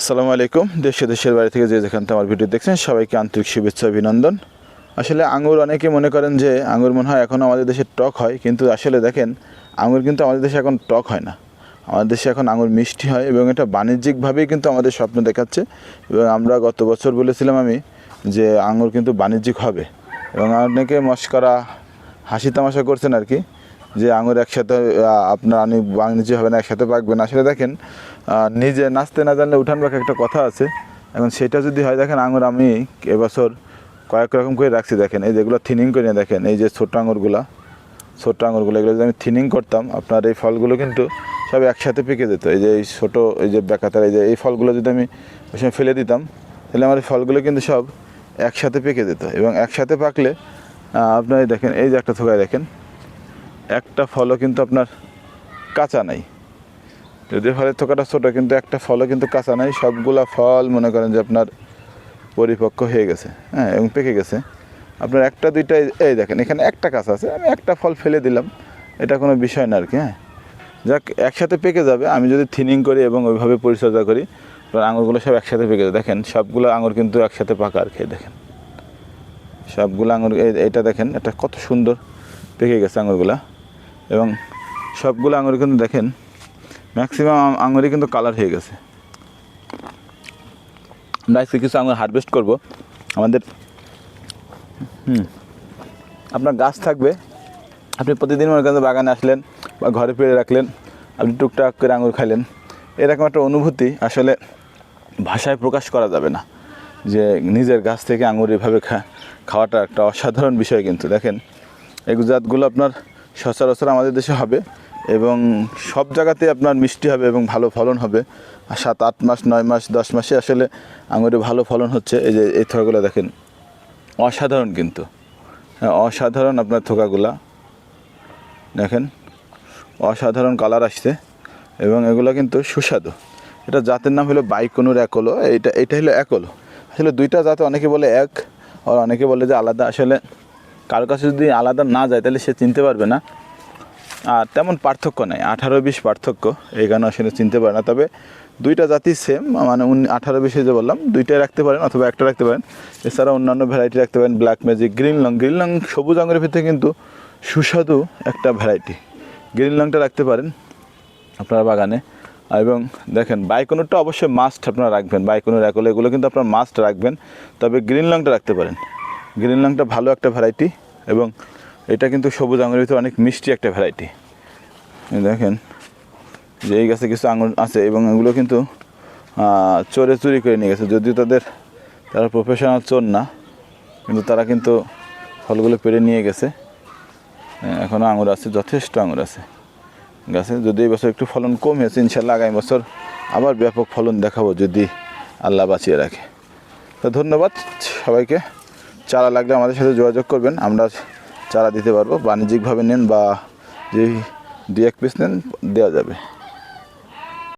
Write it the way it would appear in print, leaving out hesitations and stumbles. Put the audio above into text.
আসসালামু আলাইকুম। দেশের বাড়ি থেকে যে যেখান থেকে আমার ভিডিও দেখছেন সবাইকে আন্তরিক শুভেচ্ছা অভিনন্দন। আসলে আঙুর অনেকে মনে করেন যে আঙুর মনে হয় এখন আমাদের দেশে টক হয়, কিন্তু আসলে দেখেন আঙুর কিন্তু আমাদের দেশে এখন টক হয় না। আমাদের দেশে এখন আঙুর মিষ্টি হয় এবং এটা বাণিজ্যিকভাবেই কিন্তু আমাদের স্বপ্ন দেখাচ্ছে। এবং আমরা গত বছর বলেছিলাম আমি যে আঙুর কিন্তু বাণিজ্যিক হবে, এবং অনেকে মশকরা হাসি তামাশা করছেন আর কি, যে আঙুর একসাথে আপনার বাণিজ্য হবে না, একসাথে পাকবে না। আসলে দেখেন নিজে নাচতে না জানলে উঠান বাঁকা একটা কথা আছে। এখন সেটা যদি হয়, দেখেন আঙুর আমি এবছর কয়েক রকম করে রাখছি। দেখেন এই যেগুলো থিনিং করে নিয়ে, দেখেন এই যে ছোটো আঙুরগুলো এগুলো যদি আমি থিনিং করতাম, আপনার এই ফলগুলো কিন্তু সব একসাথে পেকে যেত। এই যে এই ছোটো এই যে বেকাতার এই ফলগুলো যদি আমি ওই সময় ফেলে দিতাম, তাহলে আমার এই ফলগুলো কিন্তু সব একসাথে পেকে যেত। এবং একসাথে পাকলে আপনার দেখেন এই যে একটা থোকায় দেখেন একটা ফলও কিন্তু আপনার কাঁচা নাই। যদি ফলের থোকাটা ছোটো, কিন্তু একটা ফলও কিন্তু কাঁচা নাই। সবগুলা ফল মনে করেন যে আপনার পরিপক্ক হয়ে গেছে, হ্যাঁ, এবং পেকে গেছে। আপনার একটা দুইটা এই দেখেন এখানে একটা কাঁচা আছে, আমি একটা ফল ফেলে দিলাম, এটা কোনো বিষয় না আর কি। হ্যাঁ, যাক একসাথে পেকে যাবে আমি যদি থিনিং করি এবং ওইভাবে পরিচর্যা করি, আঙুরগুলো সব একসাথে পেকে যাবে। দেখেন সবগুলো আঙুর কিন্তু একসাথে পাকা আর কি। দেখেন সবগুলো আঙুর, এটা দেখেন এটা কত সুন্দর পেকে গেছে আঙুরগুলা। এবং সবগুলো আঙুর কিন্তু দেখেন ম্যাক্সিমাম আঙুরই কিন্তু কালার হয়ে গেছে। আমরা আজকে কিছু আঙুর হারভেস্ট করব। আমাদের আপনার গাছ থাকবে, আপনি প্রতিদিন মনে করেন বাগানে আসলেন বা ঘরে পেড়ে রাখলেন, আপনি টুকটাক করে আঙুর খাইলেন। এরকম একটা অনুভূতি আসলে ভাষায় প্রকাশ করা যাবে না, যে নিজের গাছ থেকে আঙুর এভাবে খাওয়াটা একটা অসাধারণ বিষয়। কিন্তু দেখেন এই জাতগুলো আপনার সচরাচর আমাদের দেশে হবে এবং সব জায়গাতে আপনার মিষ্টি হবে এবং ভালো ফলন হবে। আর 7-8 মাস 9 মাস 10 মাসে আসলে আঙুরে ভালো ফলন হচ্ছে। এই যে এই থোকাগুলো দেখেন অসাধারণ, কিন্তু হ্যাঁ অসাধারণ। আপনার থোকাগুলা দেখেন অসাধারণ কালার আসছে এবং এগুলো কিন্তু সুস্বাদু। এটা জাতের নাম হলো বাইকনুর একলো। এটা হলো একলো। আসলে দুইটা জাতে অনেকে বলে এক, আর অনেকে বলে যে আলাদা। আসলে কারো কাছে যদি আলাদা না যায় তাহলে সে চিনতে পারবে না। আর তেমন পার্থক্য নেই, 18-20 পার্থক্য, এই কারণে আসলে চিনতে পারে না। তবে দুইটা জাতি সেম, মানে 18-20 যে বললাম দুইটাই রাখতে পারেন অথবা একটা রাখতে পারেন। এছাড়া অন্যান্য ভ্যারাইটি রাখতে পারেন, ব্ল্যাক ম্যাজিক, গ্রিন লং সবুজ আঙুরের ভিতরে কিন্তু সুস্বাদু একটা ভ্যারাইটি। গ্রিন লংটা রাখতে পারেন আপনারা বাগানে। এবং দেখেন বাইকনুরটা অবশ্যই মাস্ট আপনারা রাখবেন, বাইকনুর একলো এগুলো কিন্তু আপনারা মাস্ট রাখবেন। তবে গ্রিন লংটা রাখতে পারেন, গ্রিন লংটা ভালো একটা ভ্যারাইটি এবং এটা কিন্তু সবুজ আঙুরের ভিতরে অনেক মিষ্টি একটা ভ্যারাইটি। দেখেন যে এই গাছে কিছু আঙুর আছে এবং এগুলো কিন্তু চোরে চুরি করে নিয়ে গেছে। যদিও তারা প্রফেশনাল চোর না, কিন্তু তারা কিন্তু ফলগুলো পেড়ে নিয়ে গেছে। এখনও আঙুর আছে, যথেষ্ট আঙুর আছে গাছে। যদি এই বছর একটু ফলন কম হয়েছে, ইনশাল্লাহ আগামী বছর আবার ব্যাপক ফলন দেখাবো যদি আল্লাহ বাঁচিয়ে রাখে। তো ধন্যবাদ সবাইকে। চারা লাগলে আমাদের সাথে যোগাযোগ করবেন, আমরা চারা দিতে পারবো। বাণিজ্যিকভাবে নেন বা যে 2-1 পিস নেন দেওয়া যাবে।